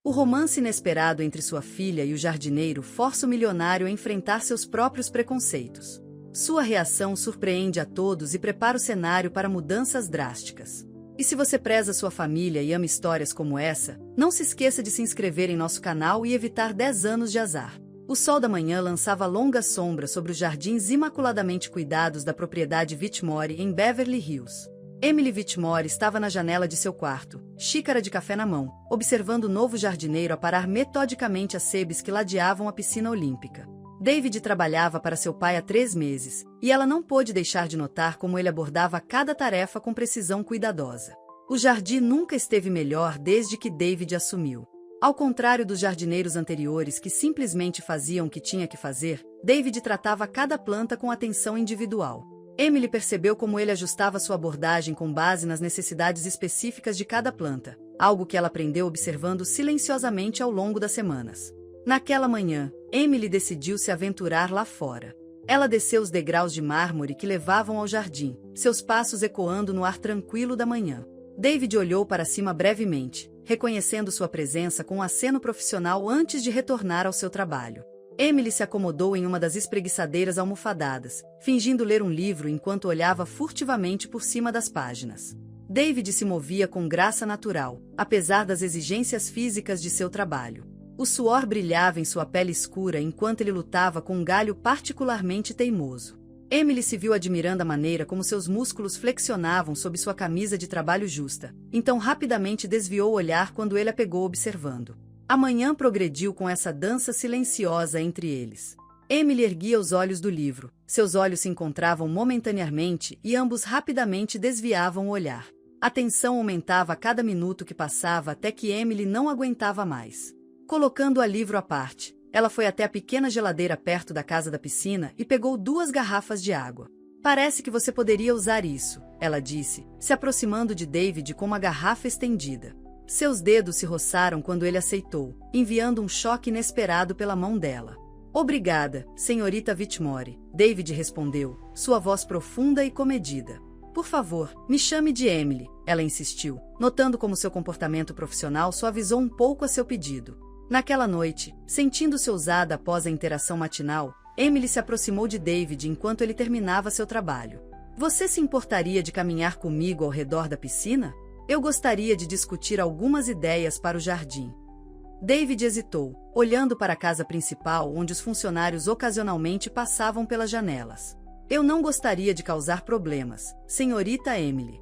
O romance inesperado entre sua filha e o jardineiro força o milionário a enfrentar seus próprios preconceitos. Sua reação surpreende a todos e prepara o cenário para mudanças drásticas. E se você preza sua família e ama histórias como essa, não se esqueça de se inscrever em nosso canal e evitar 10 anos de azar. O sol da manhã lançava longas sombras sobre os jardins imaculadamente cuidados da propriedade Whitmore em Beverly Hills. Emily Whitmore estava na janela de seu quarto, xícara de café na mão, observando o novo jardineiro aparar metodicamente as sebes que ladeavam a piscina olímpica. David trabalhava para seu pai há 3 meses, e ela não pôde deixar de notar como ele abordava cada tarefa com precisão cuidadosa. O jardim nunca esteve melhor desde que David assumiu. Ao contrário dos jardineiros anteriores que simplesmente faziam o que tinha que fazer, David tratava cada planta com atenção individual. Emily percebeu como ele ajustava sua abordagem com base nas necessidades específicas de cada planta, algo que ela aprendeu observando silenciosamente ao longo das semanas. Naquela manhã, Emily decidiu se aventurar lá fora. Ela desceu os degraus de mármore que levavam ao jardim, seus passos ecoando no ar tranquilo da manhã. David olhou para cima brevemente, reconhecendo sua presença com um aceno profissional antes de retornar ao seu trabalho. Emily se acomodou em uma das espreguiçadeiras almofadadas, fingindo ler um livro enquanto olhava furtivamente por cima das páginas. David se movia com graça natural, apesar das exigências físicas de seu trabalho. O suor brilhava em sua pele escura enquanto ele lutava com um galho particularmente teimoso. Emily se viu admirando a maneira como seus músculos flexionavam sob sua camisa de trabalho justa, então rapidamente desviou o olhar quando ele a pegou observando. A manhã progrediu com essa dança silenciosa entre eles. Emily erguia os olhos do livro, seus olhos se encontravam momentaneamente e ambos rapidamente desviavam o olhar. A tensão aumentava a cada minuto que passava até que Emily não aguentava mais. Colocando o livro à parte, ela foi até a pequena geladeira perto da casa da piscina e pegou 2 garrafas de água. Parece que você poderia usar isso, ela disse, se aproximando de David com uma garrafa estendida. Seus dedos se roçaram quando ele aceitou, enviando um choque inesperado pela mão dela. Obrigada, senhorita Whitmore, David respondeu, sua voz profunda e comedida. Por favor, me chame de Emily, ela insistiu, notando como seu comportamento profissional suavizou um pouco a seu pedido. Naquela noite, sentindo-se ousada após a interação matinal, Emily se aproximou de David enquanto ele terminava seu trabalho. Você se importaria de caminhar comigo ao redor da piscina? Eu gostaria de discutir algumas ideias para o jardim. David hesitou, olhando para a casa principal onde os funcionários ocasionalmente passavam pelas janelas. Eu não gostaria de causar problemas, senhorita Emily.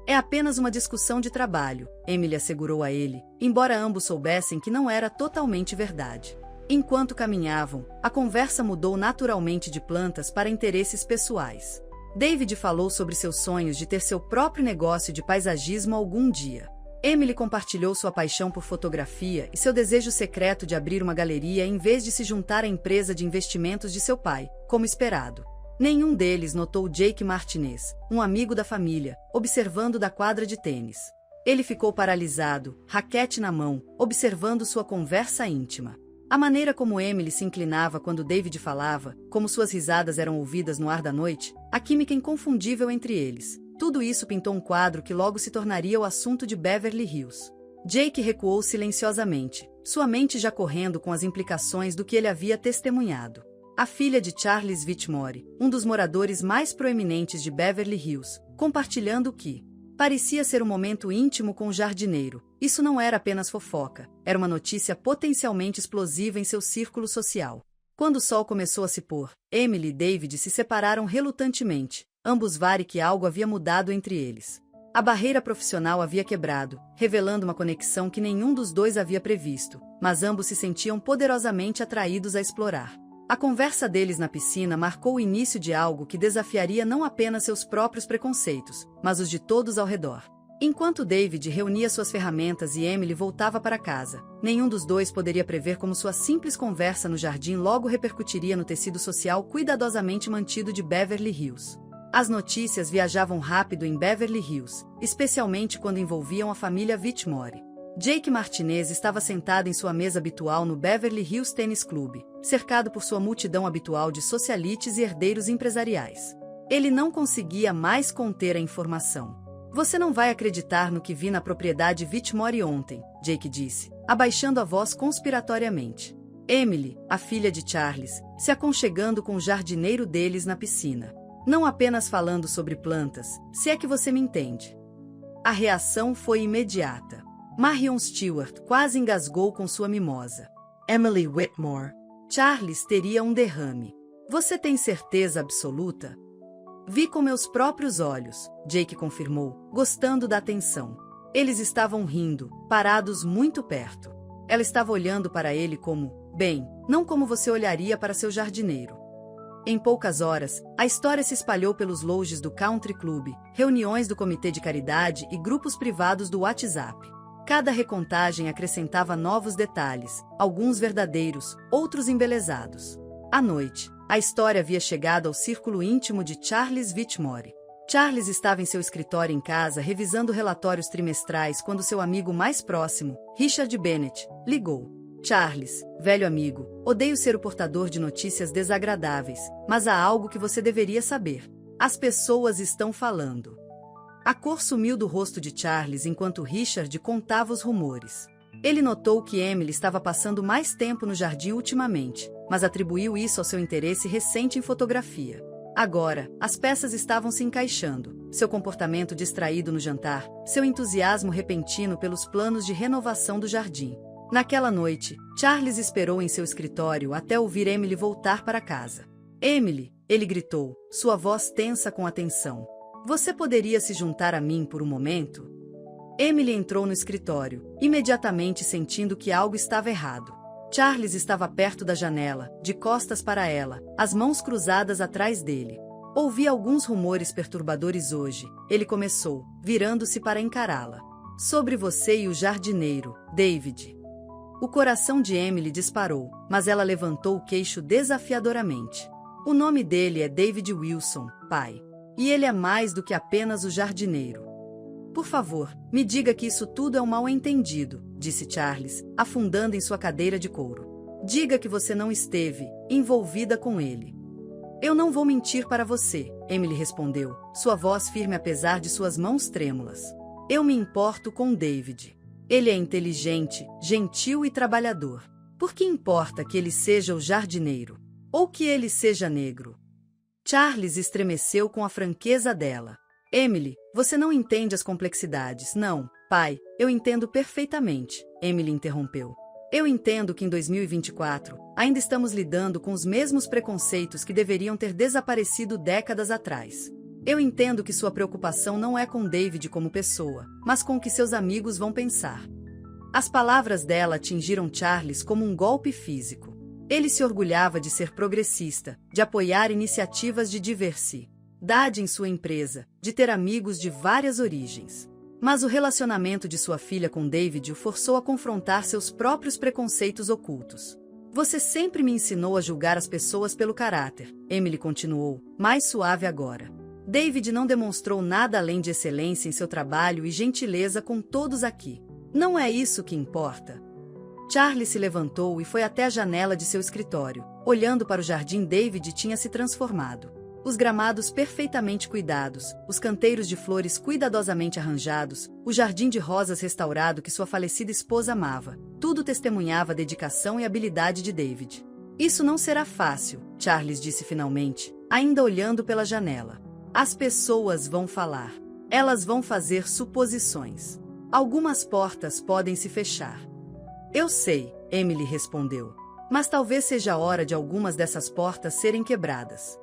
É apenas uma discussão de trabalho, Emily assegurou a ele, embora ambos soubessem que não era totalmente verdade. Enquanto caminhavam, a conversa mudou naturalmente de plantas para interesses pessoais. David falou sobre seus sonhos de ter seu próprio negócio de paisagismo algum dia. Emily compartilhou sua paixão por fotografia e seu desejo secreto de abrir uma galeria em vez de se juntar à empresa de investimentos de seu pai, como esperado. Nenhum deles notou Jake Martinez, um amigo da família, observando da quadra de tênis. Ele ficou paralisado, raquete na mão, observando sua conversa íntima. A maneira como Emily se inclinava quando David falava, como suas risadas eram ouvidas no ar da noite, a química inconfundível entre eles. Tudo isso pintou um quadro que logo se tornaria o assunto de Beverly Hills. Jake recuou silenciosamente, sua mente já correndo com as implicações do que ele havia testemunhado. A filha de Charles Whitmore, um dos moradores mais proeminentes de Beverly Hills, compartilhando o que parecia ser um momento íntimo com o jardineiro. Isso não era apenas fofoca, era uma notícia potencialmente explosiva em seu círculo social. Quando o sol começou a se pôr, Emily e David se separaram relutantemente, ambos viram que algo havia mudado entre eles. A barreira profissional havia quebrado, revelando uma conexão que nenhum dos dois havia previsto, mas ambos se sentiam poderosamente atraídos a explorar. A conversa deles na piscina marcou o início de algo que desafiaria não apenas seus próprios preconceitos, mas os de todos ao redor. Enquanto David reunia suas ferramentas e Emily voltava para casa, nenhum dos dois poderia prever como sua simples conversa no jardim logo repercutiria no tecido social cuidadosamente mantido de Beverly Hills. As notícias viajavam rápido em Beverly Hills, especialmente quando envolviam a família Whitmore. Jake Martinez estava sentado em sua mesa habitual no Beverly Hills Tennis Club, cercado por sua multidão habitual de socialites e herdeiros empresariais. Ele não conseguia mais conter a informação. Você não vai acreditar no que vi na propriedade Whitmore ontem, Jake disse, abaixando a voz conspiratoriamente. Emily, a filha de Charles, se aconchegando com o jardineiro deles na piscina. Não apenas falando sobre plantas, se é que você me entende. A reação foi imediata. Marion Stewart quase engasgou com sua mimosa. Emily Whitmore. Charles teria um derrame. Você tem certeza absoluta? Vi com meus próprios olhos, Jake confirmou, gostando da atenção. Eles estavam rindo, parados muito perto. Ela estava olhando para ele como, bem, não como você olharia para seu jardineiro. Em poucas horas, a história se espalhou pelos lodges do Country Club, reuniões do comitê de caridade e grupos privados do WhatsApp. Cada recontagem acrescentava novos detalhes, alguns verdadeiros, outros embelezados. À noite, a história havia chegado ao círculo íntimo de Charles Whitmore. Charles estava em seu escritório em casa revisando relatórios trimestrais quando seu amigo mais próximo, Richard Bennett, ligou. Charles, velho amigo, odeio ser o portador de notícias desagradáveis, mas há algo que você deveria saber. As pessoas estão falando. A cor sumiu do rosto de Charles enquanto Richard contava os rumores. Ele notou que Emily estava passando mais tempo no jardim ultimamente, mas atribuiu isso ao seu interesse recente em fotografia. Agora, as peças estavam se encaixando, seu comportamento distraído no jantar, seu entusiasmo repentino pelos planos de renovação do jardim. Naquela noite, Charles esperou em seu escritório até ouvir Emily voltar para casa. Emily, ele gritou, sua voz tensa com atenção. Você poderia se juntar a mim por um momento? Emily entrou no escritório, imediatamente sentindo que algo estava errado. Charles estava perto da janela, de costas para ela, as mãos cruzadas atrás dele. Ouvi alguns rumores perturbadores hoje, ele começou, virando-se para encará-la. Sobre você e o jardineiro, David. O coração de Emily disparou, mas ela levantou o queixo desafiadoramente. O nome dele é David Wilson, pai. E ele é mais do que apenas o jardineiro. Por favor, me diga que isso tudo é um mal-entendido, disse Charles, afundando em sua cadeira de couro. Diga que você não esteve envolvida com ele. Eu não vou mentir para você, Emily respondeu, sua voz firme apesar de suas mãos trêmulas. Eu me importo com David. Ele é inteligente, gentil e trabalhador. Por que importa que ele seja o jardineiro? Ou que ele seja negro? Charles estremeceu com a franqueza dela. Emily, você não entende as complexidades, não, pai, eu entendo perfeitamente, Emily interrompeu. Eu entendo que em 2024, ainda estamos lidando com os mesmos preconceitos que deveriam ter desaparecido décadas atrás. Eu entendo que sua preocupação não é com David como pessoa, mas com o que seus amigos vão pensar. As palavras dela atingiram Charles como um golpe físico. Ele se orgulhava de ser progressista, de apoiar iniciativas de diversidade em sua empresa, de ter amigos de várias origens. Mas o relacionamento de sua filha com David o forçou a confrontar seus próprios preconceitos ocultos. Você sempre me ensinou a julgar as pessoas pelo caráter, Emily continuou, mais suave agora. David não demonstrou nada além de excelência em seu trabalho e gentileza com todos aqui. Não é isso que importa. Charlie se levantou e foi até a janela de seu escritório. Olhando para o jardim, David tinha se transformado. Os gramados perfeitamente cuidados, os canteiros de flores cuidadosamente arranjados, o jardim de rosas restaurado que sua falecida esposa amava, tudo testemunhava a dedicação e habilidade de David. Isso não será fácil, Charles disse finalmente, ainda olhando pela janela. As pessoas vão falar. Elas vão fazer suposições. Algumas portas podem se fechar. Eu sei, Emily respondeu. Mas talvez seja a hora de algumas dessas portas serem quebradas.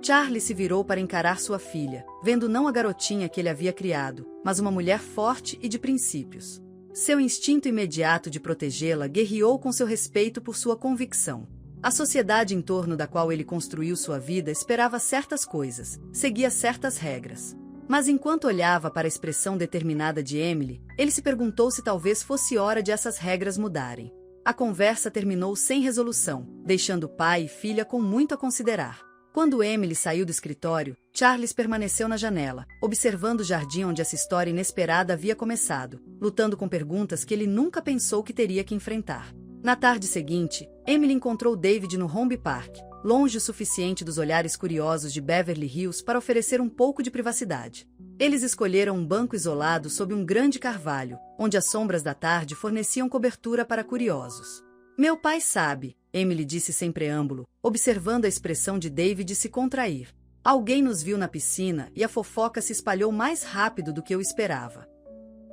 Charlie se virou para encarar sua filha, vendo não a garotinha que ele havia criado, mas uma mulher forte e de princípios. Seu instinto imediato de protegê-la guerreou com seu respeito por sua convicção. A sociedade em torno da qual ele construiu sua vida esperava certas coisas, seguia certas regras. Mas enquanto olhava para a expressão determinada de Emily, ele se perguntou se talvez fosse hora de essas regras mudarem. A conversa terminou sem resolução, deixando pai e filha com muito a considerar. Quando Emily saiu do escritório, Charles permaneceu na janela, observando o jardim onde essa história inesperada havia começado, lutando com perguntas que ele nunca pensou que teria que enfrentar. Na tarde seguinte, Emily encontrou David no Home Park, longe o suficiente dos olhares curiosos de Beverly Hills para oferecer um pouco de privacidade. Eles escolheram um banco isolado sob um grande carvalho, onde as sombras da tarde forneciam cobertura para curiosos. Meu pai sabe, Emily disse sem preâmbulo, observando a expressão de David se contrair. Alguém nos viu na piscina e a fofoca se espalhou mais rápido do que eu esperava.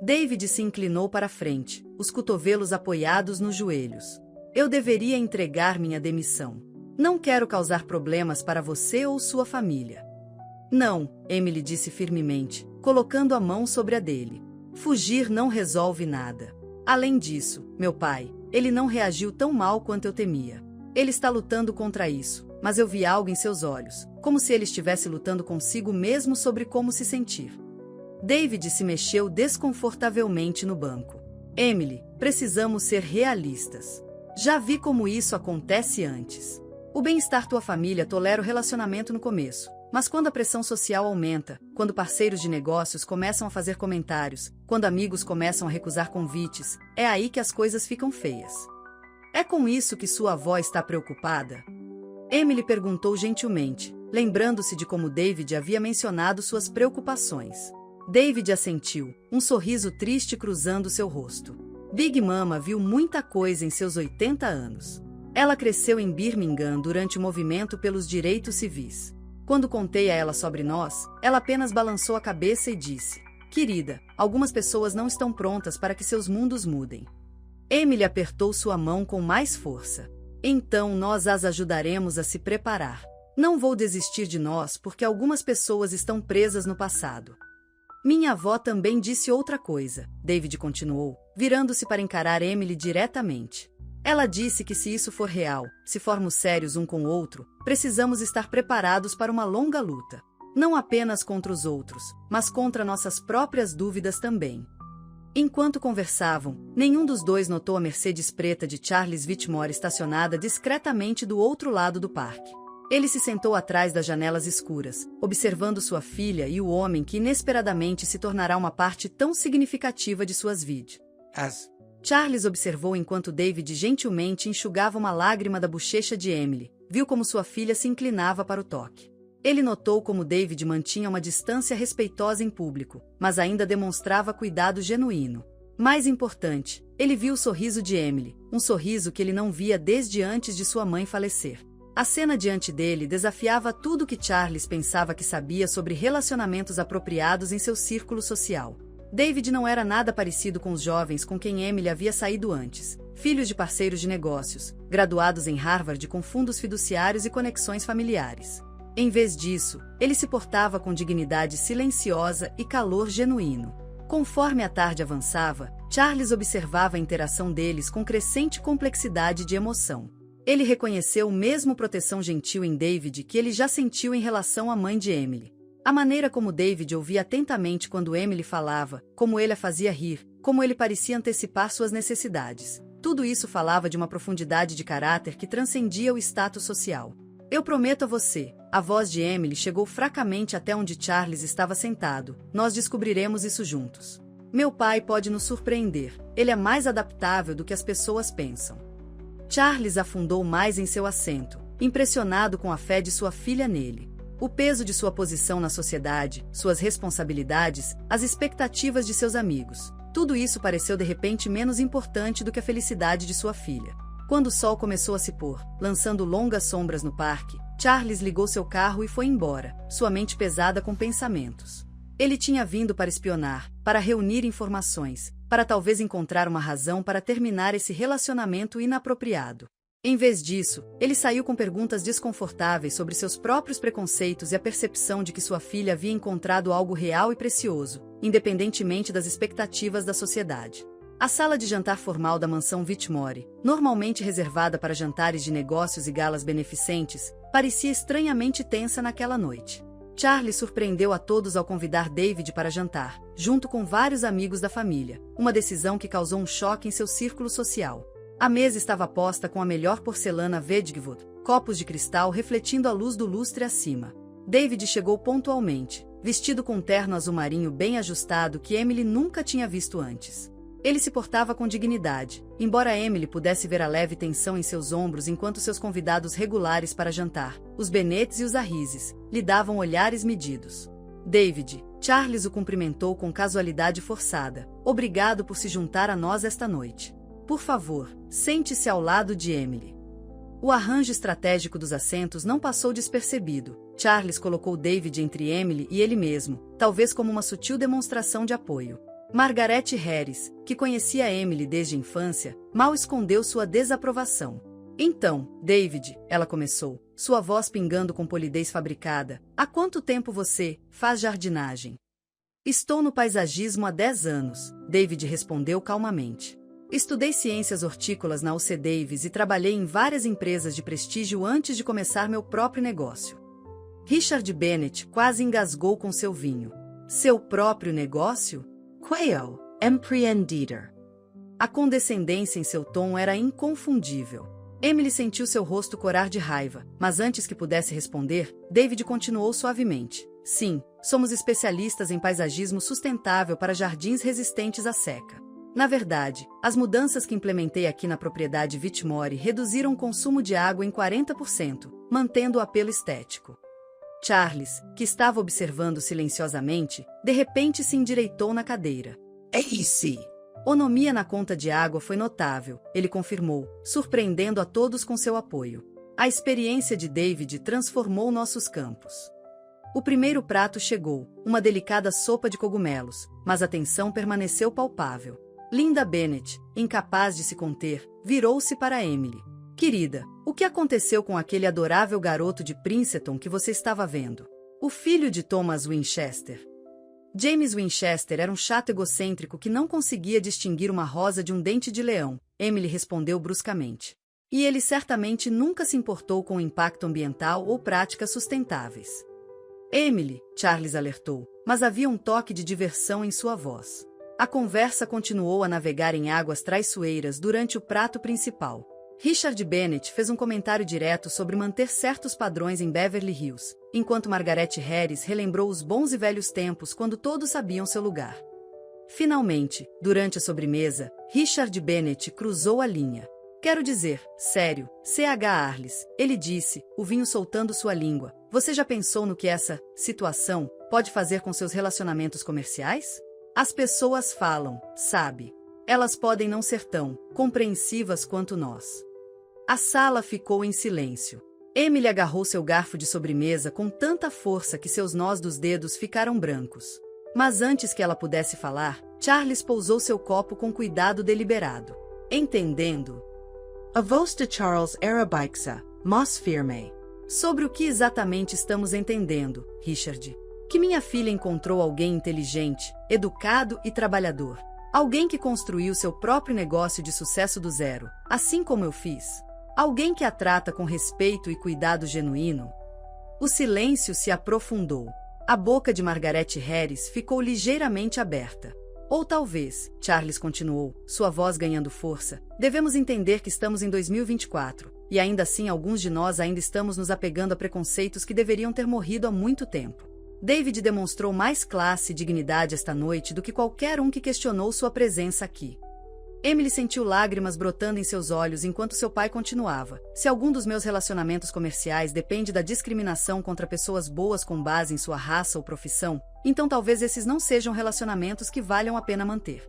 David se inclinou para a frente, os cotovelos apoiados nos joelhos. Eu deveria entregar minha demissão. Não quero causar problemas para você ou sua família. Não, Emily disse firmemente, colocando a mão sobre a dele. Fugir não resolve nada. Além disso, meu pai, ele não reagiu tão mal quanto eu temia. Ele está lutando contra isso, mas eu vi algo em seus olhos, como se ele estivesse lutando consigo mesmo sobre como se sentir. David se mexeu desconfortavelmente no banco. Emily, precisamos ser realistas. Já vi como isso acontece antes. O bem-estar tua família tolera o relacionamento no começo, mas quando a pressão social aumenta, quando parceiros de negócios começam a fazer comentários, quando amigos começam a recusar convites, é aí que as coisas ficam feias. É com isso que sua avó está preocupada? Emily perguntou gentilmente, lembrando-se de como David havia mencionado suas preocupações. David assentiu, um sorriso triste cruzando seu rosto. Big Mama viu muita coisa em seus 80 anos. Ela cresceu em Birmingham durante o movimento pelos direitos civis. Quando contei a ela sobre nós, ela apenas balançou a cabeça e disse: Querida, algumas pessoas não estão prontas para que seus mundos mudem. Emily apertou sua mão com mais força. Então nós as ajudaremos a se preparar. Não vou desistir de nós porque algumas pessoas estão presas no passado. Minha avó também disse outra coisa, David continuou, virando-se para encarar Emily diretamente. Ela disse que se isso for real, se formos sérios um com o outro, precisamos estar preparados para uma longa luta. Não apenas contra os outros, mas contra nossas próprias dúvidas também. Enquanto conversavam, nenhum dos dois notou a Mercedes preta de Charles Whitmore estacionada discretamente do outro lado do parque. Ele se sentou atrás das janelas escuras, observando sua filha e o homem que inesperadamente se tornará uma parte tão significativa de suas vidas. Charles observou enquanto David gentilmente enxugava uma lágrima da bochecha de Emily, viu como sua filha se inclinava para o toque. Ele notou como David mantinha uma distância respeitosa em público, mas ainda demonstrava cuidado genuíno. Mais importante, ele viu o sorriso de Emily, um sorriso que ele não via desde antes de sua mãe falecer. A cena diante dele desafiava tudo o que Charles pensava que sabia sobre relacionamentos apropriados em seu círculo social. David não era nada parecido com os jovens com quem Emily havia saído antes, filhos de parceiros de negócios, graduados em Harvard com fundos fiduciários e conexões familiares. Em vez disso, ele se portava com dignidade silenciosa e calor genuíno. Conforme a tarde avançava, Charles observava a interação deles com crescente complexidade de emoção. Ele reconheceu o mesmo proteção gentil em David que ele já sentiu em relação à mãe de Emily. A maneira como David ouvia atentamente quando Emily falava, como ele a fazia rir, como ele parecia antecipar suas necessidades. Tudo isso falava de uma profundidade de caráter que transcendia o status social. Eu prometo a você, a voz de Emily chegou fracamente até onde Charles estava sentado, nós descobriremos isso juntos. Meu pai pode nos surpreender, ele é mais adaptável do que as pessoas pensam. Charles afundou mais em seu assento, impressionado com a fé de sua filha nele. O peso de sua posição na sociedade, suas responsabilidades, as expectativas de seus amigos. Tudo isso pareceu de repente menos importante do que a felicidade de sua filha. Quando o sol começou a se pôr, lançando longas sombras no parque, Charles ligou seu carro e foi embora, sua mente pesada com pensamentos. Ele tinha vindo para espionar, para reunir informações, para talvez encontrar uma razão para terminar esse relacionamento inapropriado. Em vez disso, ele saiu com perguntas desconfortáveis sobre seus próprios preconceitos e a percepção de que sua filha havia encontrado algo real e precioso, independentemente das expectativas da sociedade. A sala de jantar formal da mansão Whitmore, normalmente reservada para jantares de negócios e galas beneficentes, parecia estranhamente tensa naquela noite. Charlie surpreendeu a todos ao convidar David para jantar, junto com vários amigos da família, uma decisão que causou um choque em seu círculo social. A mesa estava posta com a melhor porcelana Wedgwood, copos de cristal refletindo a luz do lustre acima. David chegou pontualmente, vestido com um terno azul marinho bem ajustado que Emily nunca tinha visto antes. Ele se portava com dignidade, embora Emily pudesse ver a leve tensão em seus ombros enquanto seus convidados regulares para jantar, os Bennets e os Arrises, lhe davam olhares medidos. David, Charles o cumprimentou com casualidade forçada. Obrigado por se juntar a nós esta noite. Por favor, sente-se ao lado de Emily. O arranjo estratégico dos assentos não passou despercebido. Charles colocou David entre Emily e ele mesmo, talvez como uma sutil demonstração de apoio. Margaret Harris, que conhecia Emily desde a infância, mal escondeu sua desaprovação. Então, David, ela começou, sua voz pingando com polidez fabricada, há quanto tempo você faz jardinagem? Estou no paisagismo há 10 anos, David respondeu calmamente. Estudei ciências hortícolas na UC Davis e trabalhei em várias empresas de prestígio antes de começar meu próprio negócio. Richard Bennett quase engasgou com seu vinho. Seu próprio negócio? Quail, empreendedor. A condescendência em seu tom era inconfundível. Emily sentiu seu rosto corar de raiva, mas antes que pudesse responder, David continuou suavemente. Sim, somos especialistas em paisagismo sustentável para jardins resistentes à seca. Na verdade, as mudanças que implementei aqui na propriedade Whitmore reduziram o consumo de água em 40%, mantendo o apelo estético. Charles, que estava observando silenciosamente, de repente se endireitou na cadeira. Sim. Economia na conta de água foi notável, ele confirmou, surpreendendo a todos com seu apoio. A experiência de David transformou nossos campos. O primeiro prato chegou, uma delicada sopa de cogumelos, mas a tensão permaneceu palpável. Linda Bennett, incapaz de se conter, virou-se para Emily. Querida, o que aconteceu com aquele adorável garoto de Princeton que você estava vendo? O filho de Thomas Winchester. James Winchester era um chato egocêntrico que não conseguia distinguir uma rosa de um dente de leão, Emily respondeu bruscamente. E ele certamente nunca se importou com o impacto ambiental ou práticas sustentáveis. Emily, Charles alertou, mas havia um toque de diversão em sua voz. A conversa continuou a navegar em águas traiçoeiras durante o prato principal. Richard Bennett fez um comentário direto sobre manter certos padrões em Beverly Hills, enquanto Margaret Harris relembrou os bons e velhos tempos quando todos sabiam seu lugar. Finalmente, durante a sobremesa, Richard Bennett cruzou a linha. Quero dizer, sério, C.H. Arles, ele disse, o vinho soltando sua língua. Você já pensou no que essa situação pode fazer com seus relacionamentos comerciais? As pessoas falam, sabe? Elas podem não ser tão compreensivas quanto nós. A sala ficou em silêncio. Emily agarrou seu garfo de sobremesa com tanta força que seus nós dos dedos ficaram brancos. Mas antes que ela pudesse falar, Charles pousou seu copo com cuidado deliberado. Entendendo. A voz de Charles era baixa, mas firme. Sobre o que exatamente estamos entendendo, Richard? Que minha filha encontrou alguém inteligente, educado e trabalhador. Alguém que construiu seu próprio negócio de sucesso do zero, assim como eu fiz. Alguém que a trata com respeito e cuidado genuíno. O silêncio se aprofundou. A boca de Margaret Harris ficou ligeiramente aberta. Ou talvez, Charles continuou, sua voz ganhando força, devemos entender que estamos em 2024, e ainda assim alguns de nós ainda estamos nos apegando a preconceitos que deveriam ter morrido há muito tempo. David demonstrou mais classe e dignidade esta noite do que qualquer um que questionou sua presença aqui. Emily sentiu lágrimas brotando em seus olhos enquanto seu pai continuava. Se algum dos meus relacionamentos comerciais depende da discriminação contra pessoas boas com base em sua raça ou profissão, então talvez esses não sejam relacionamentos que valham a pena manter.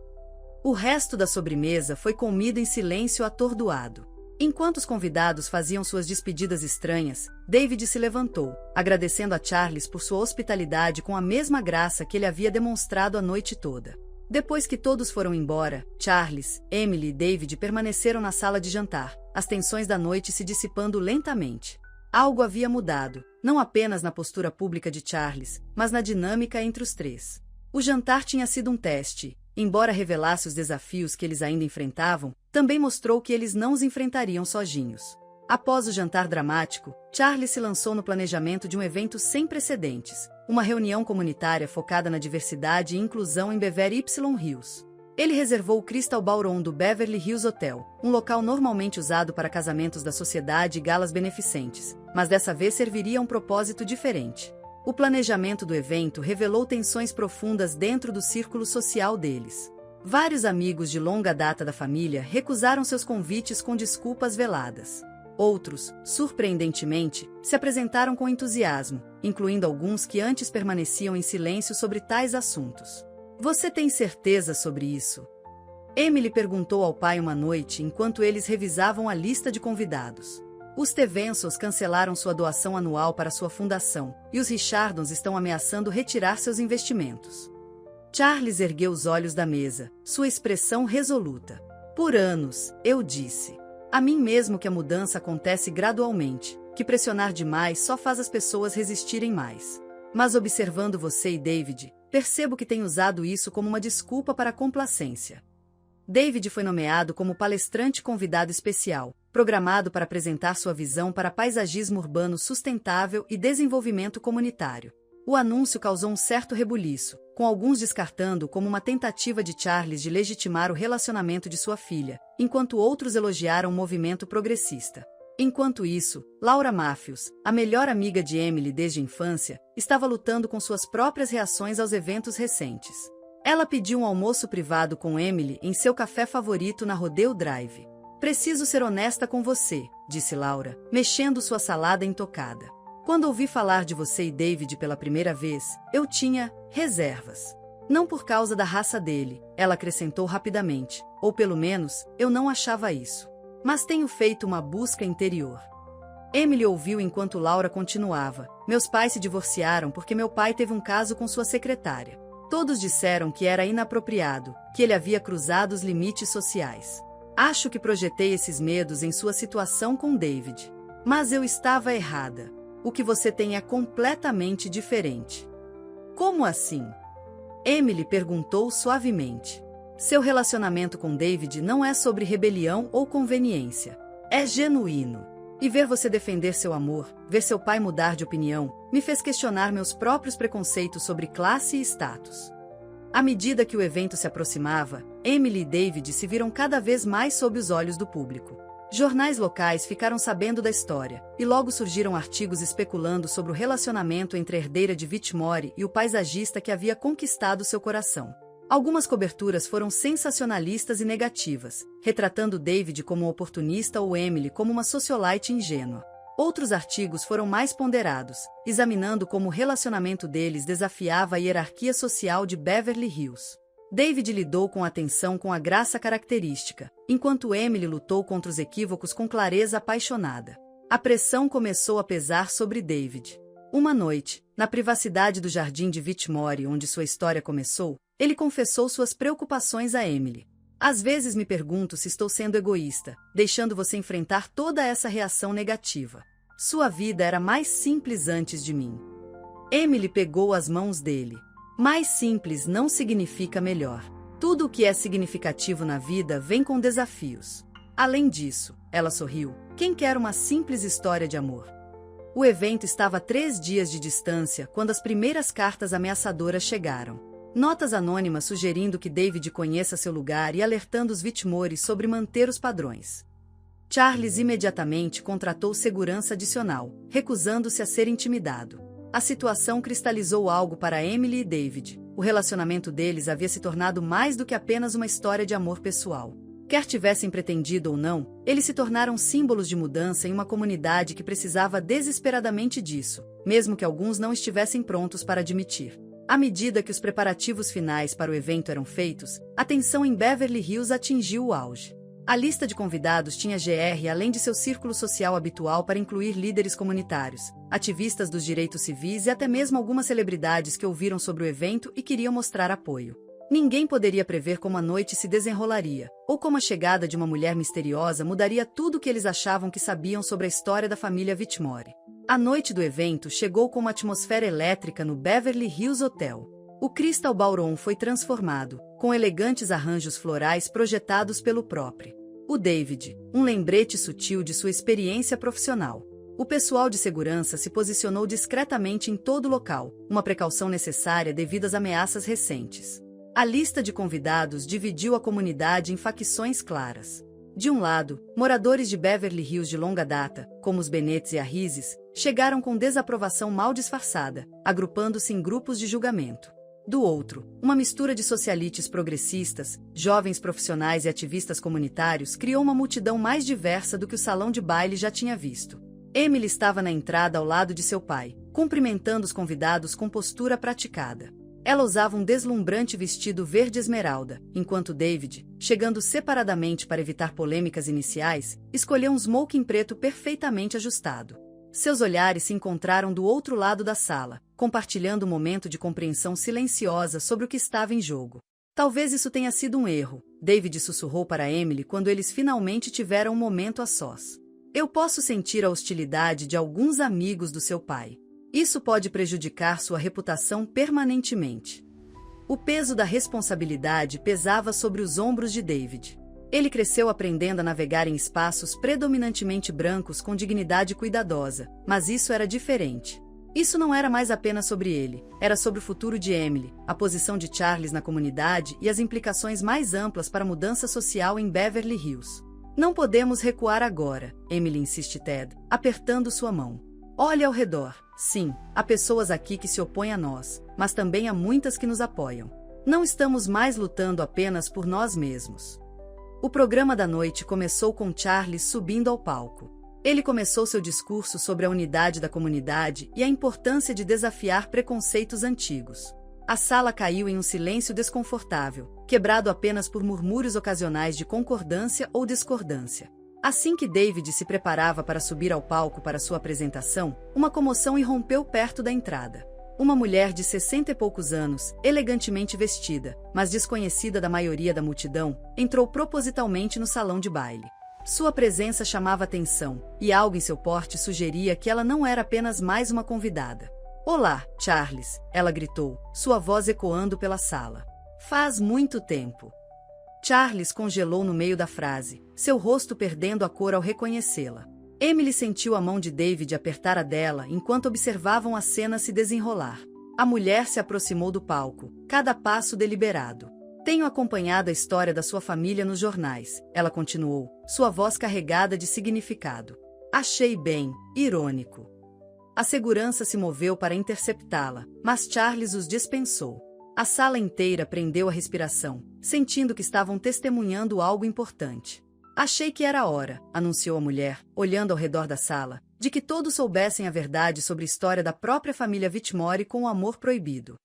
O resto da sobremesa foi comido em silêncio atordoado. Enquanto os convidados faziam suas despedidas estranhas, David se levantou, agradecendo a Charles por sua hospitalidade com a mesma graça que ele havia demonstrado a noite toda. Depois que todos foram embora, Charles, Emily e David permaneceram na sala de jantar, as tensões da noite se dissipando lentamente. Algo havia mudado, não apenas na postura pública de Charles, mas na dinâmica entre os três. O jantar tinha sido um teste, embora revelasse os desafios que eles ainda enfrentavam, também mostrou que eles não os enfrentariam sozinhos. Após o jantar dramático, Charles se lançou no planejamento de um evento sem precedentes, uma reunião comunitária focada na diversidade e inclusão em Beverly Hills. Ele reservou o Crystal Ballroom do Beverly Hills Hotel, um local normalmente usado para casamentos da sociedade e galas beneficentes, mas dessa vez serviria a um propósito diferente. O planejamento do evento revelou tensões profundas dentro do círculo social deles. Vários amigos de longa data da família recusaram seus convites com desculpas veladas. Outros, surpreendentemente, se apresentaram com entusiasmo, incluindo alguns que antes permaneciam em silêncio sobre tais assuntos. Você tem certeza sobre isso? Emily perguntou ao pai uma noite enquanto eles revisavam a lista de convidados. Os Stevenson cancelaram sua doação anual para sua fundação, e os Richardons estão ameaçando retirar seus investimentos. Charles ergueu os olhos da mesa, sua expressão resoluta. Por anos, eu disse a mim mesmo que a mudança acontece gradualmente, que pressionar demais só faz as pessoas resistirem mais. Mas observando você e David, percebo que tem usado isso como uma desculpa para a complacência. David foi nomeado como palestrante convidado especial, programado para apresentar sua visão para paisagismo urbano sustentável e desenvolvimento comunitário. O anúncio causou um certo rebuliço, com alguns descartando como uma tentativa de Charles de legitimar o relacionamento de sua filha, enquanto outros elogiaram o movimento progressista. Enquanto isso, Laura Matthews, a melhor amiga de Emily desde a infância, estava lutando com suas próprias reações aos eventos recentes. Ela pediu um almoço privado com Emily em seu café favorito na Rodeo Drive. Preciso ser honesta com você, disse Laura, mexendo sua salada intocada. Quando ouvi falar de você e David pela primeira vez, eu tinha reservas. Não por causa da raça dele, ela acrescentou rapidamente, ou pelo menos, eu não achava isso. Mas tenho feito uma busca interior. Emily ouviu enquanto Laura continuava. Meus pais se divorciaram porque meu pai teve um caso com sua secretária. Todos disseram que era inapropriado, que ele havia cruzado os limites sociais. Acho que projetei esses medos em sua situação com David. Mas eu estava errada. O que você tem é completamente diferente. Como assim? Emily perguntou suavemente. Seu relacionamento com David não é sobre rebelião ou conveniência. É genuíno. E ver você defender seu amor, ver seu pai mudar de opinião, me fez questionar meus próprios preconceitos sobre classe e status. À medida que o evento se aproximava, Emily e David se viram cada vez mais sob os olhos do público. Jornais locais ficaram sabendo da história, e logo surgiram artigos especulando sobre o relacionamento entre a herdeira de Whitmore e o paisagista que havia conquistado seu coração. Algumas coberturas foram sensacionalistas e negativas, retratando David como um oportunista ou Emily como uma socialite ingênua. Outros artigos foram mais ponderados, examinando como o relacionamento deles desafiava a hierarquia social de Beverly Hills. David lidou com atenção com a graça característica, enquanto Emily lutou contra os equívocos com clareza apaixonada. A pressão começou a pesar sobre David. Uma noite, na privacidade do jardim de Whitmore onde sua história começou, ele confessou suas preocupações a Emily. Às vezes me pergunto se estou sendo egoísta, deixando você enfrentar toda essa reação negativa. Sua vida era mais simples antes de mim. Emily pegou as mãos dele. Mais simples não significa melhor. Tudo o que é significativo na vida vem com desafios. Além disso, ela sorriu, quem quer uma simples história de amor? O evento estava a 3 dias de distância quando as primeiras cartas ameaçadoras chegaram. Notas anônimas sugerindo que David conheça seu lugar e alertando os Whitmore sobre manter os padrões. Charles imediatamente contratou segurança adicional, recusando-se a ser intimidado. A situação cristalizou algo para Emily e David. O relacionamento deles havia se tornado mais do que apenas uma história de amor pessoal. Quer tivessem pretendido ou não, eles se tornaram símbolos de mudança em uma comunidade que precisava desesperadamente disso, mesmo que alguns não estivessem prontos para admitir. À medida que os preparativos finais para o evento eram feitos, a tensão em Beverly Hills atingiu o auge. A lista de convidados tinha GR além de seu círculo social habitual para incluir líderes comunitários, ativistas dos direitos civis e até mesmo algumas celebridades que ouviram sobre o evento e queriam mostrar apoio. Ninguém poderia prever como a noite se desenrolaria, ou como a chegada de uma mulher misteriosa mudaria tudo o que eles achavam que sabiam sobre a história da família Whitmore. A noite do evento chegou com uma atmosfera elétrica no Beverly Hills Hotel. O Crystal Ballroom foi transformado, com elegantes arranjos florais projetados pelo próprio o David, um lembrete sutil de sua experiência profissional. O pessoal de segurança se posicionou discretamente em todo o local, uma precaução necessária devido às ameaças recentes. A lista de convidados dividiu a comunidade em facções claras. De um lado, moradores de Beverly Hills de longa data, como os Bennetts e Harrises, chegaram com desaprovação mal disfarçada, agrupando-se em grupos de julgamento. Do outro, uma mistura de socialites progressistas, jovens profissionais e ativistas comunitários criou uma multidão mais diversa do que o salão de baile já tinha visto. Emily estava na entrada ao lado de seu pai, cumprimentando os convidados com postura praticada. Ela usava um deslumbrante vestido verde esmeralda, enquanto David, chegando separadamente para evitar polêmicas iniciais, escolheu um smoking preto perfeitamente ajustado. Seus olhares se encontraram do outro lado da sala, compartilhando um momento de compreensão silenciosa sobre o que estava em jogo. Talvez isso tenha sido um erro, David sussurrou para Emily quando eles finalmente tiveram um momento a sós. Eu posso sentir a hostilidade de alguns amigos do seu pai. Isso pode prejudicar sua reputação permanentemente. O peso da responsabilidade pesava sobre os ombros de David. Ele cresceu aprendendo a navegar em espaços predominantemente brancos com dignidade cuidadosa, mas isso era diferente. Isso não era mais apenas sobre ele, era sobre o futuro de Emily, a posição de Charles na comunidade e as implicações mais amplas para a mudança social em Beverly Hills. Não podemos recuar agora, Emily insiste Ted, apertando sua mão. Olhe ao redor. Sim, há pessoas aqui que se opõem a nós, mas também há muitas que nos apoiam. Não estamos mais lutando apenas por nós mesmos. O programa da noite começou com Charles subindo ao palco. Ele começou seu discurso sobre a unidade da comunidade e a importância de desafiar preconceitos antigos. A sala caiu em um silêncio desconfortável, quebrado apenas por murmúrios ocasionais de concordância ou discordância. Assim que David se preparava para subir ao palco para sua apresentação, uma comoção irrompeu perto da entrada. Uma mulher de 60 e poucos anos, elegantemente vestida, mas desconhecida da maioria da multidão, entrou propositalmente no salão de baile. Sua presença chamava atenção, e algo em seu porte sugeria que ela não era apenas mais uma convidada. "Olá, Charles", ela gritou, sua voz ecoando pela sala. "Faz muito tempo." Charles congelou no meio da frase, seu rosto perdendo a cor ao reconhecê-la. Emily sentiu a mão de David apertar a dela enquanto observavam a cena se desenrolar. A mulher se aproximou do palco, cada passo deliberado. "Tenho acompanhado a história da sua família nos jornais", ela continuou, sua voz carregada de significado. "Achei bem irônico." A segurança se moveu para interceptá-la, mas Charles os dispensou. A sala inteira prendeu a respiração, sentindo que estavam testemunhando algo importante. "Achei que era hora", anunciou a mulher, olhando ao redor da sala, "de que todos soubessem a verdade sobre a história da própria família Whitmore com o amor proibido."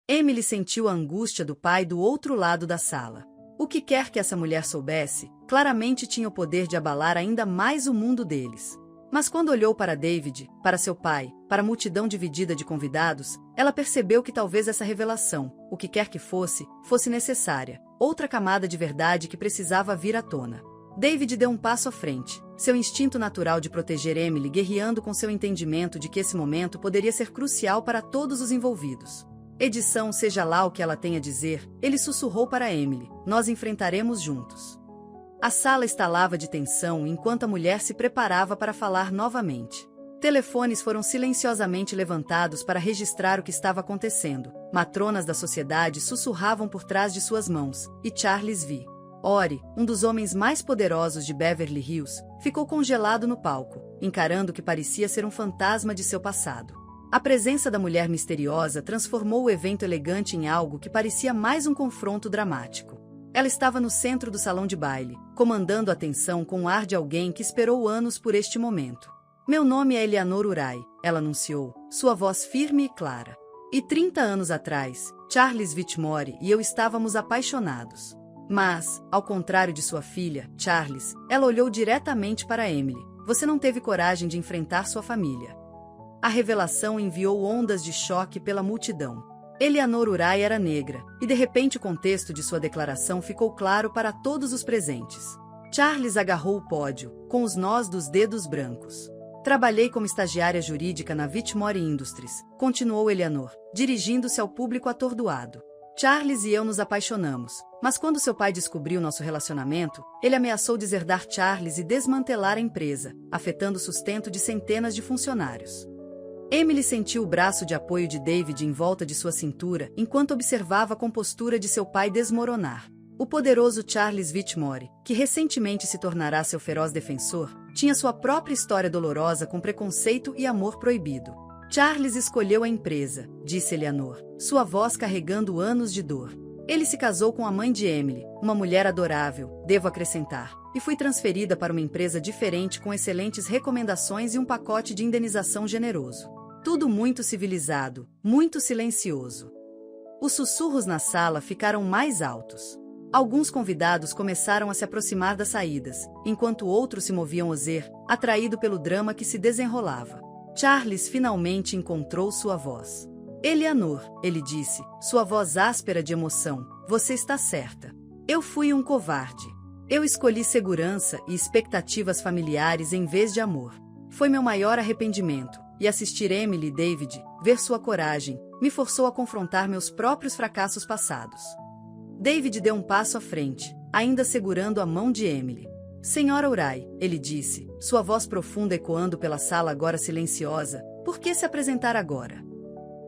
Emily sentiu a angústia do pai do outro lado da sala. O que quer que essa mulher soubesse, claramente tinha o poder de abalar ainda mais o mundo deles. Mas quando olhou para David, para seu pai, para a multidão dividida de convidados, ela percebeu que talvez essa revelação, o que quer que fosse necessária, outra camada de verdade que precisava vir à tona. David deu um passo à frente, seu instinto natural de proteger Emily guerreando com seu entendimento de que esse momento poderia ser crucial para todos os envolvidos. "Edição, seja lá o que ela tenha a dizer", ele sussurrou para Emily, "nós enfrentaremos juntos." A sala estalava de tensão enquanto a mulher se preparava para falar novamente. Telefones foram silenciosamente levantados para registrar o que estava acontecendo. Matronas da sociedade sussurravam por trás de suas mãos, e Charles V. Ori, um dos homens mais poderosos de Beverly Hills, ficou congelado no palco, encarando o que parecia ser um fantasma de seu passado. A presença da mulher misteriosa transformou o evento elegante em algo que parecia mais um confronto dramático. Ela estava no centro do salão de baile, comandando a atenção com o ar de alguém que esperou anos por este momento. "Meu nome é Eleanor Urai", ela anunciou, sua voz firme e clara. "E 30 anos atrás, Charles Whitmore e eu estávamos apaixonados. Mas, ao contrário de sua filha, Charles", ela olhou diretamente para Emily, "você não teve coragem de enfrentar sua família." A revelação enviou ondas de choque pela multidão. Eleanor Urai era negra, e de repente o contexto de sua declaração ficou claro para todos os presentes. Charles agarrou o pódio, com os nós dos dedos brancos. "Trabalhei como estagiária jurídica na Whitmore Industries", continuou Eleanor, dirigindo-se ao público atordoado. "Charles e eu nos apaixonamos, mas quando seu pai descobriu nosso relacionamento, ele ameaçou deserdar Charles e desmantelar a empresa, afetando o sustento de centenas de funcionários." Emily sentiu o braço de apoio de David em volta de sua cintura enquanto observava a compostura de seu pai desmoronar. O poderoso Charles Whitmore, que recentemente se tornará seu feroz defensor, tinha sua própria história dolorosa com preconceito e amor proibido. Charles escolheu a empresa, disse Eleanor, sua voz carregando anos de dor. Ele se casou com a mãe de Emily, uma mulher adorável, devo acrescentar, e fui transferida para uma empresa diferente com excelentes recomendações e um pacote de indenização generoso. Tudo muito civilizado, muito silencioso. Os sussurros na sala ficaram mais altos. Alguns convidados começaram a se aproximar das saídas, enquanto outros se moviam oser, atraído pelo drama que se desenrolava. Charles finalmente encontrou sua voz. Eleanor, ele disse, sua voz áspera de emoção, você está certa. Eu fui um covarde. Eu escolhi segurança e expectativas familiares em vez de amor. Foi meu maior arrependimento, e assistir Emily e David, ver sua coragem, me forçou a confrontar meus próprios fracassos passados. David deu um passo à frente, ainda segurando a mão de Emily. Senhora Urai, ele disse, sua voz profunda ecoando pela sala agora silenciosa, por que se apresentar agora?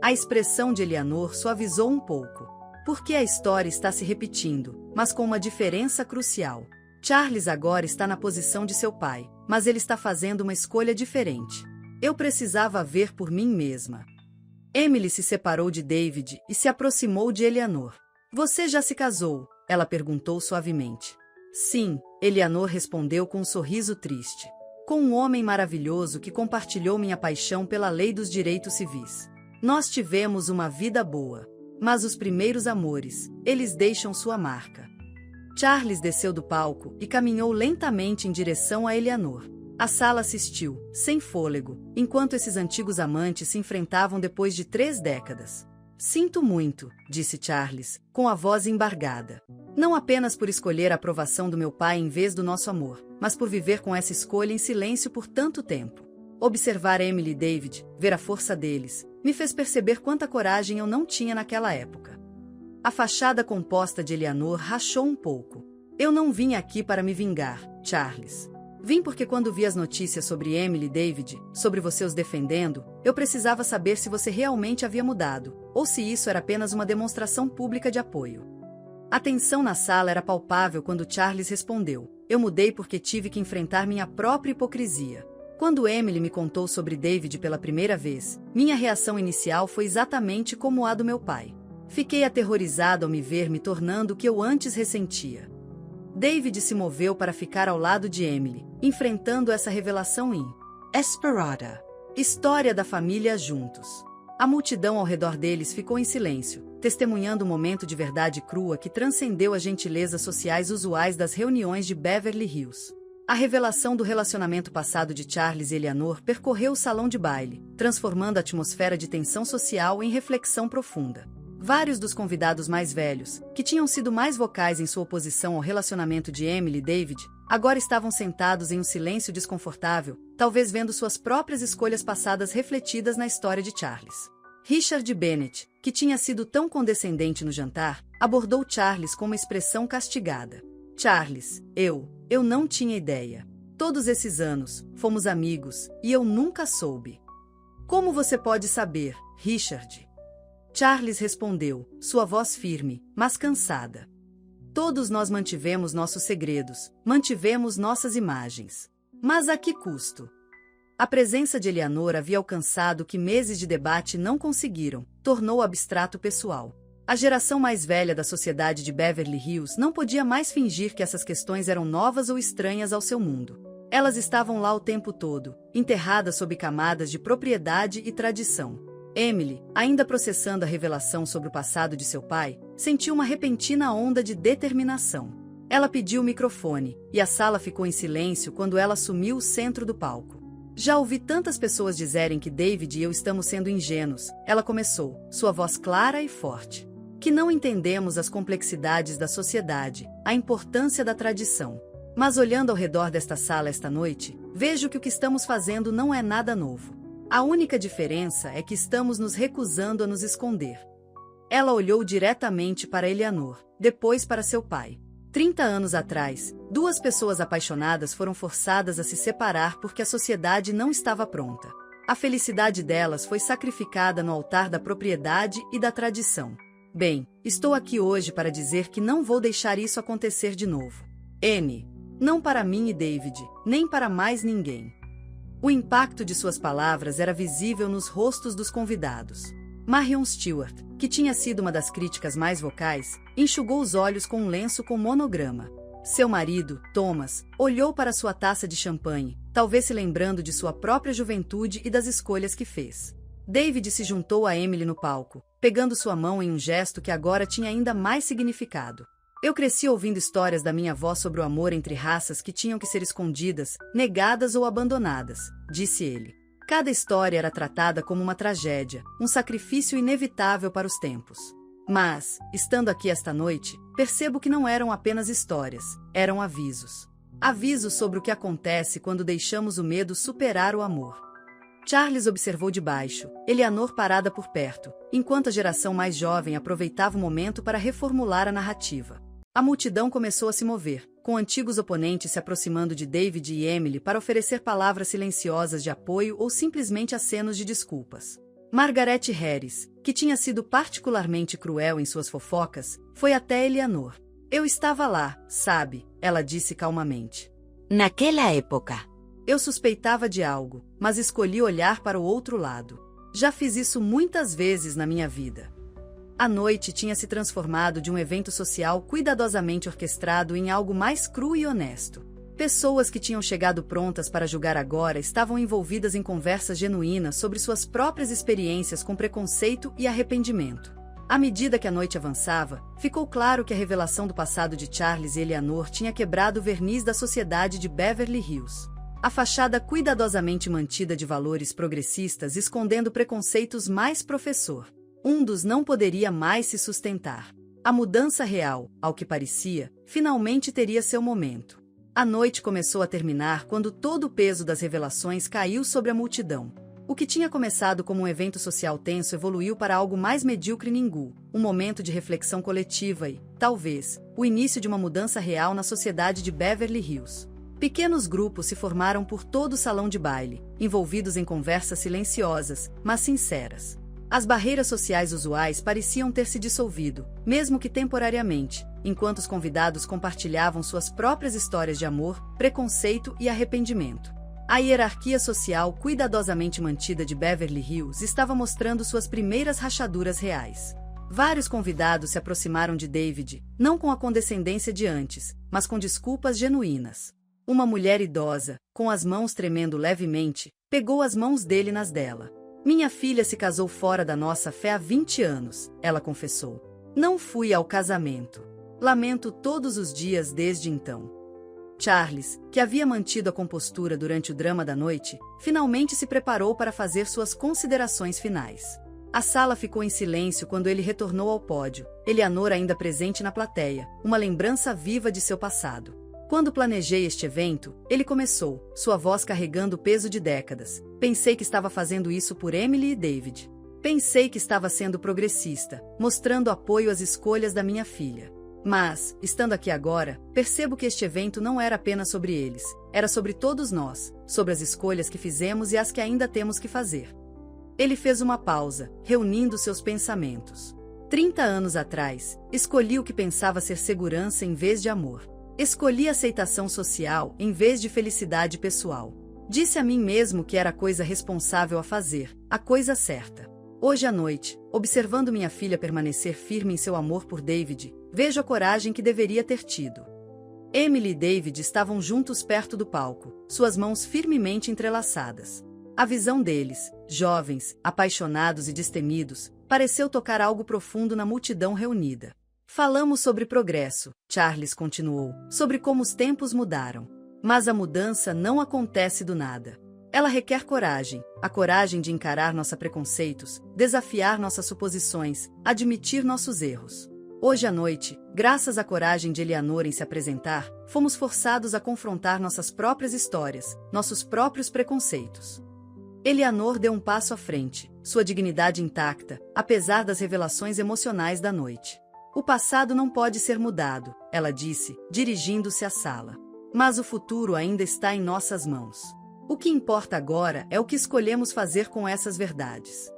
A expressão de Eleanor suavizou um pouco. Porque a história está se repetindo, mas com uma diferença crucial. Charles agora está na posição de seu pai, mas ele está fazendo uma escolha diferente. Eu precisava ver por mim mesma. Emily se separou de David e se aproximou de Eleanor. Você já se casou? Ela perguntou suavemente. Sim, Eleanor respondeu com um sorriso triste. Com um homem maravilhoso que compartilhou minha paixão pela lei dos direitos civis. Nós tivemos uma vida boa. Mas os primeiros amores, eles deixam sua marca. Charles desceu do palco e caminhou lentamente em direção a Eleanor. A sala assistiu, sem fôlego, enquanto esses antigos amantes se enfrentavam depois de 3 décadas. Sinto muito, disse Charles, com a voz embargada. Não apenas por escolher a aprovação do meu pai em vez do nosso amor, mas por viver com essa escolha em silêncio por tanto tempo. Observar Emily e David, ver a força deles, me fez perceber quanta coragem eu não tinha naquela época. A fachada composta de Eleanor rachou um pouco. Eu não vim aqui para me vingar, Charles. Vim porque quando vi as notícias sobre Emily e David, sobre você os defendendo, eu precisava saber se você realmente havia mudado, ou se isso era apenas uma demonstração pública de apoio. A tensão na sala era palpável quando Charles respondeu. Eu mudei porque tive que enfrentar minha própria hipocrisia. Quando Emily me contou sobre David pela primeira vez, minha reação inicial foi exatamente como a do meu pai. Fiquei aterrorizado ao me ver me tornando o que eu antes ressentia. David se moveu para ficar ao lado de Emily, enfrentando essa revelação inesperada. História da família juntos. A multidão ao redor deles ficou em silêncio, testemunhando um momento de verdade crua que transcendeu as gentilezas sociais usuais das reuniões de Beverly Hills. A revelação do relacionamento passado de Charles e Eleanor percorreu o salão de baile, transformando a atmosfera de tensão social em reflexão profunda. Vários dos convidados mais velhos, que tinham sido mais vocais em sua oposição ao relacionamento de Emily e David, agora estavam sentados em um silêncio desconfortável, talvez vendo suas próprias escolhas passadas refletidas na história de Charles. Richard Bennett, que tinha sido tão condescendente no jantar, abordou Charles com uma expressão castigada. Charles, eu não tinha ideia. Todos esses anos, fomos amigos, e eu nunca soube. Como você pode saber, Richard? Charles respondeu, sua voz firme, mas cansada. Todos nós mantivemos nossos segredos, mantivemos nossas imagens. Mas a que custo? A presença de Eleanor havia alcançado o que meses de debate não conseguiram, tornou o abstrato pessoal. A geração mais velha da sociedade de Beverly Hills não podia mais fingir que essas questões eram novas ou estranhas ao seu mundo. Elas estavam lá o tempo todo, enterradas sob camadas de propriedade e tradição. Emily, ainda processando a revelação sobre o passado de seu pai, sentiu uma repentina onda de determinação. Ela pediu o microfone, e a sala ficou em silêncio quando ela assumiu o centro do palco. Já ouvi tantas pessoas dizerem que David e eu estamos sendo ingênuos, ela começou, sua voz clara e forte. Que não entendemos as complexidades da sociedade, a importância da tradição. Mas olhando ao redor desta sala esta noite, vejo que o que estamos fazendo não é nada novo. A única diferença é que estamos nos recusando a nos esconder. Ela olhou diretamente para Eleanor, depois para seu pai. 30 anos atrás, 2 pessoas apaixonadas foram forçadas a se separar porque a sociedade não estava pronta. A felicidade delas foi sacrificada no altar da propriedade e da tradição. Bem, estou aqui hoje para dizer que não vou deixar isso acontecer de novo. Não para mim e David, nem para mais ninguém. O impacto de suas palavras era visível nos rostos dos convidados. Marion Stewart, que tinha sido uma das críticas mais vocais, enxugou os olhos com um lenço com monograma. Seu marido, Thomas, olhou para sua taça de champanhe, talvez se lembrando de sua própria juventude e das escolhas que fez. David se juntou a Emily no palco, pegando sua mão em um gesto que agora tinha ainda mais significado. Eu cresci ouvindo histórias da minha avó sobre o amor entre raças que tinham que ser escondidas, negadas ou abandonadas, disse ele. Cada história era tratada como uma tragédia, um sacrifício inevitável para os tempos. Mas, estando aqui esta noite, percebo que não eram apenas histórias, eram avisos. Avisos sobre o que acontece quando deixamos o medo superar o amor. Charles observou de baixo, Eleanor parada por perto, enquanto a geração mais jovem aproveitava o momento para reformular a narrativa. A multidão começou a se mover, com antigos oponentes se aproximando de David e Emily para oferecer palavras silenciosas de apoio ou simplesmente acenos de desculpas. Margaret Harris, que tinha sido particularmente cruel em suas fofocas, foi até Eleanor. Eu estava lá, sabe, ela disse calmamente. Naquela época. Eu suspeitava de algo, mas escolhi olhar para o outro lado. Já fiz isso muitas vezes na minha vida. A noite tinha se transformado de um evento social cuidadosamente orquestrado em algo mais cru e honesto. Pessoas que tinham chegado prontas para julgar agora estavam envolvidas em conversas genuínas sobre suas próprias experiências com preconceito e arrependimento. À medida que a noite avançava, ficou claro que a revelação do passado de Charles e Eleanor tinha quebrado o verniz da sociedade de Beverly Hills. A fachada cuidadosamente mantida de valores progressistas escondendo preconceitos mais professor. Um dos não poderia mais se sustentar. A mudança real, ao que parecia, finalmente teria seu momento. A noite começou a terminar quando todo o peso das revelações caiu sobre a multidão. O que tinha começado como um evento social tenso evoluiu para algo mais medíocre ningu, um momento de reflexão coletiva e, talvez, o início de uma mudança real na sociedade de Beverly Hills. Pequenos grupos se formaram por todo o salão de baile, envolvidos em conversas silenciosas, mas sinceras. As barreiras sociais usuais pareciam ter se dissolvido, mesmo que temporariamente, enquanto os convidados compartilhavam suas próprias histórias de amor, preconceito e arrependimento. A hierarquia social cuidadosamente mantida de Beverly Hills estava mostrando suas primeiras rachaduras reais. Vários convidados se aproximaram de David, não com a condescendência de antes, mas com desculpas genuínas. Uma mulher idosa, com as mãos tremendo levemente, pegou as mãos dele nas dela. Minha filha se casou fora da nossa fé há 20 anos, ela confessou. Não fui ao casamento. Lamento todos os dias desde então. Charles, que havia mantido a compostura durante o drama da noite, finalmente se preparou para fazer suas considerações finais. A sala ficou em silêncio quando ele retornou ao pódio, Eleanor ainda presente na plateia, uma lembrança viva de seu passado. Quando planejei este evento, ele começou, sua voz carregando o peso de décadas. Pensei que estava fazendo isso por Emily e David. Pensei que estava sendo progressista, mostrando apoio às escolhas da minha filha. Mas, estando aqui agora, percebo que este evento não era apenas sobre eles, era sobre todos nós, sobre as escolhas que fizemos e as que ainda temos que fazer. Ele fez uma pausa, reunindo seus pensamentos. 30 anos atrás, escolhi o que pensava ser segurança em vez de amor. Escolhi aceitação social em vez de felicidade pessoal. Disse a mim mesmo que era a coisa responsável a fazer, a coisa certa. Hoje à noite, observando minha filha permanecer firme em seu amor por David, vejo a coragem que deveria ter tido. Emily e David estavam juntos perto do palco, suas mãos firmemente entrelaçadas. A visão deles, jovens, apaixonados e destemidos, pareceu tocar algo profundo na multidão reunida. Falamos sobre progresso, Charles continuou, sobre como os tempos mudaram. Mas a mudança não acontece do nada. Ela requer coragem, a coragem de encarar nossos preconceitos, desafiar nossas suposições, admitir nossos erros. Hoje à noite, graças à coragem de Eleanor em se apresentar, fomos forçados a confrontar nossas próprias histórias, nossos próprios preconceitos. Eleanor deu um passo à frente, sua dignidade intacta, apesar das revelações emocionais da noite. O passado não pode ser mudado, ela disse, dirigindo-se à sala. Mas o futuro ainda está em nossas mãos. O que importa agora é o que escolhemos fazer com essas verdades.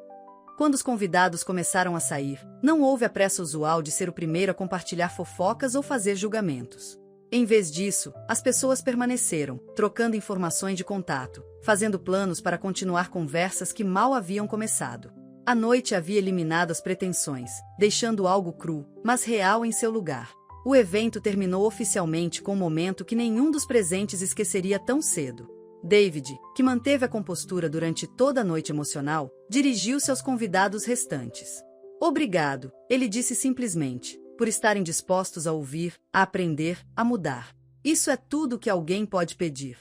Quando os convidados começaram a sair, não houve a pressa usual de ser o primeiro a compartilhar fofocas ou fazer julgamentos. Em vez disso, as pessoas permaneceram, trocando informações de contato, fazendo planos para continuar conversas que mal haviam começado. A noite havia eliminado as pretensões, deixando algo cru, mas real em seu lugar. O evento terminou oficialmente com um momento que nenhum dos presentes esqueceria tão cedo. David, que manteve a compostura durante toda a noite emocional, dirigiu-se aos convidados restantes. Obrigado, ele disse simplesmente, por estarem dispostos a ouvir, a aprender, a mudar. Isso é tudo que alguém pode pedir.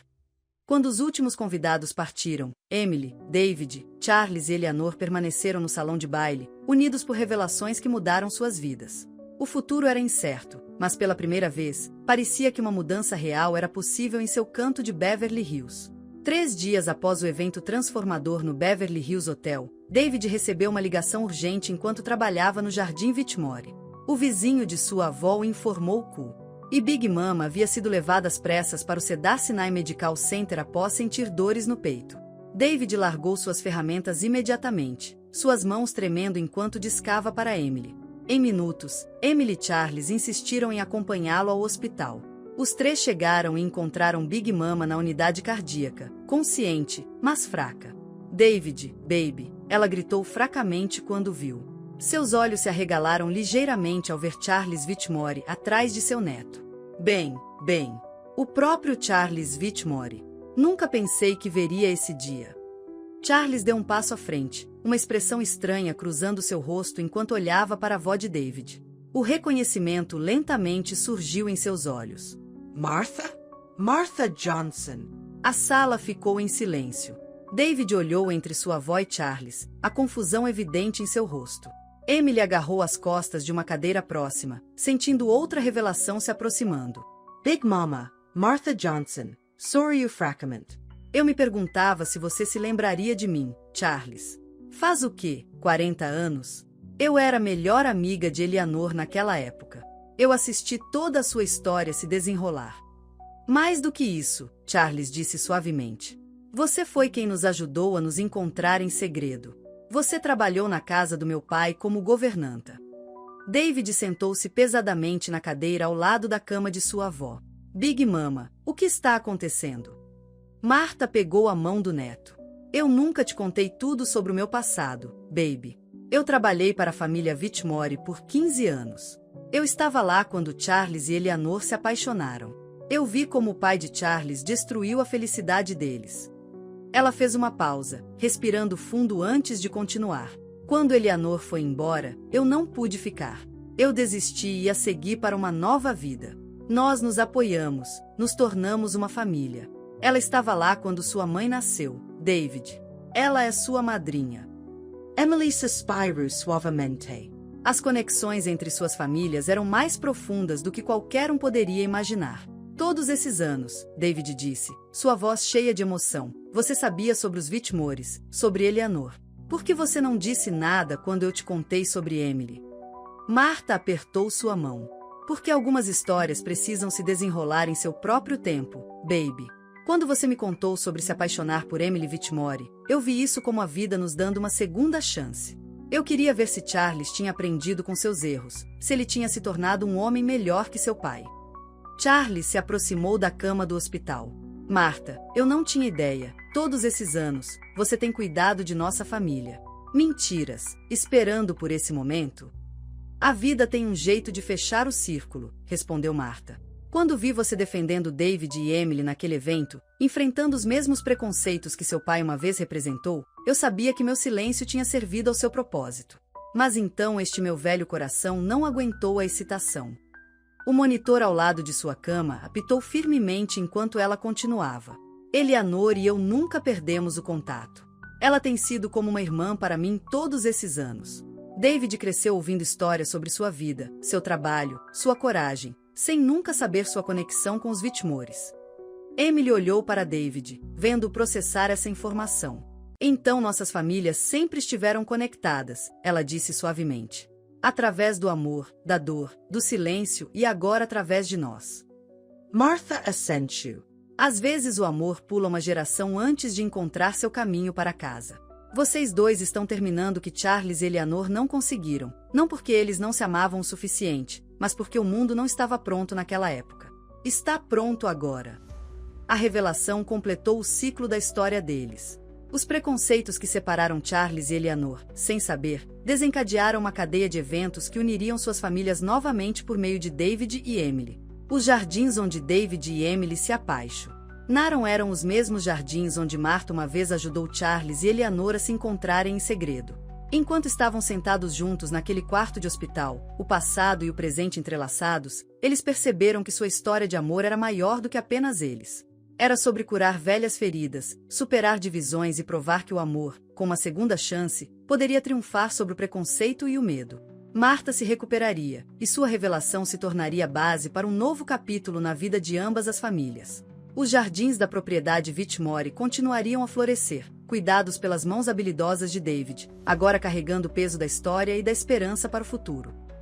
Quando os últimos convidados partiram, Emily, David, Charles e Eleanor permaneceram no salão de baile, unidos por revelações que mudaram suas vidas. O futuro era incerto, mas pela primeira vez, parecia que uma mudança real era possível em seu canto de Beverly Hills. 3 dias após o evento transformador no Beverly Hills Hotel, David recebeu uma ligação urgente enquanto trabalhava no Jardim Whitmore. O vizinho de sua avó o informou que Big Mama havia sido levada às pressas para o Cedar-Sinai Medical Center após sentir dores no peito. David largou suas ferramentas imediatamente, suas mãos tremendo enquanto discava para Emily. Em minutos, Emily e Charles insistiram em acompanhá-lo ao hospital. Os 3 chegaram e encontraram Big Mama na unidade cardíaca, consciente, mas fraca. David, baby, ela gritou fracamente quando viu. Seus olhos se arregalaram ligeiramente ao ver Charles Whitmore atrás de seu neto. Bem, o próprio Charles Whitmore. Nunca pensei que veria esse dia. Charles deu um passo à frente, uma expressão estranha cruzando seu rosto enquanto olhava para a avó de David. O reconhecimento lentamente surgiu em seus olhos. Martha? Martha Johnson. A sala ficou em silêncio. David olhou entre sua avó e Charles, a confusão evidente em seu rosto. Emily agarrou as costas de uma cadeira próxima, sentindo outra revelação se aproximando. Big Mama, Martha Johnson. Sorry you fragment. Eu me perguntava se você se lembraria de mim, Charles. Faz o quê? 40 anos? Eu era a melhor amiga de Eleanor naquela época. Eu assisti toda a sua história se desenrolar. Mais do que isso, Charles disse suavemente. Você foi quem nos ajudou a nos encontrar em segredo. Você trabalhou na casa do meu pai como governanta. David sentou-se pesadamente na cadeira ao lado da cama de sua avó. Big Mama, o que está acontecendo? Martha pegou a mão do neto. Eu nunca te contei tudo sobre o meu passado, baby. Eu trabalhei para a família Whitmore por 15 anos. Eu estava lá quando Charles e Eleanor se apaixonaram. Eu vi como o pai de Charles destruiu a felicidade deles. Ela fez uma pausa, respirando fundo antes de continuar. Quando Eleanor foi embora, eu não pude ficar. Eu desisti e a segui para uma nova vida. Nós nos apoiamos, nos tornamos uma família. Ela estava lá quando sua mãe nasceu, David. Ela é sua madrinha. Emily suspirou suavemente. As conexões entre suas famílias eram mais profundas do que qualquer um poderia imaginar. Todos esses anos, David disse, sua voz cheia de emoção, você sabia sobre os Whitmores, sobre Eleanor. Por que você não disse nada quando eu te contei sobre Emily? Martha apertou sua mão. Porque algumas histórias precisam se desenrolar em seu próprio tempo, baby. Quando você me contou sobre se apaixonar por Emily Whitmore, eu vi isso como a vida nos dando uma segunda chance. Eu queria ver se Charles tinha aprendido com seus erros, se ele tinha se tornado um homem melhor que seu pai. Charles se aproximou da cama do hospital. Martha, eu não tinha ideia. Todos esses anos, você tem cuidado de nossa família. Mentiras, esperando por esse momento? A vida tem um jeito de fechar o círculo, respondeu Martha. Quando vi você defendendo David e Emily naquele evento, enfrentando os mesmos preconceitos que seu pai uma vez representou, eu sabia que meu silêncio tinha servido ao seu propósito. Mas então este meu velho coração não aguentou a excitação. O monitor ao lado de sua cama apitou firmemente enquanto ela continuava. Eleanor e eu nunca perdemos o contato. Ela tem sido como uma irmã para mim todos esses anos. David cresceu ouvindo histórias sobre sua vida, seu trabalho, sua coragem, sem nunca saber sua conexão com os Whitmores. Emily olhou para David, vendo-o processar essa informação. Então nossas famílias sempre estiveram conectadas, ela disse suavemente. Através do amor, da dor, do silêncio e agora através de nós. Martha assentiu. Às vezes o amor pula uma geração antes de encontrar seu caminho para casa. Vocês dois estão terminando o que Charles e Eleanor não conseguiram, não porque eles não se amavam o suficiente, mas porque o mundo não estava pronto naquela época. Está pronto agora. A revelação completou o ciclo da história deles. Os preconceitos que separaram Charles e Eleanor, sem saber, desencadearam uma cadeia de eventos que uniriam suas famílias novamente por meio de David e Emily. Os jardins onde David e Emily se apaixonaram eram os mesmos jardins onde Martha uma vez ajudou Charles e Eleanor a se encontrarem em segredo. Enquanto estavam sentados juntos naquele quarto de hospital, o passado e o presente entrelaçados, eles perceberam que sua história de amor era maior do que apenas eles. Era sobre curar velhas feridas, superar divisões e provar que o amor, com uma segunda chance, poderia triunfar sobre o preconceito e o medo. Martha se recuperaria, e sua revelação se tornaria a base para um novo capítulo na vida de ambas as famílias. Os jardins da propriedade Whitmore continuariam a florescer, cuidados pelas mãos habilidosas de David, agora carregando o peso da história e da esperança para o futuro.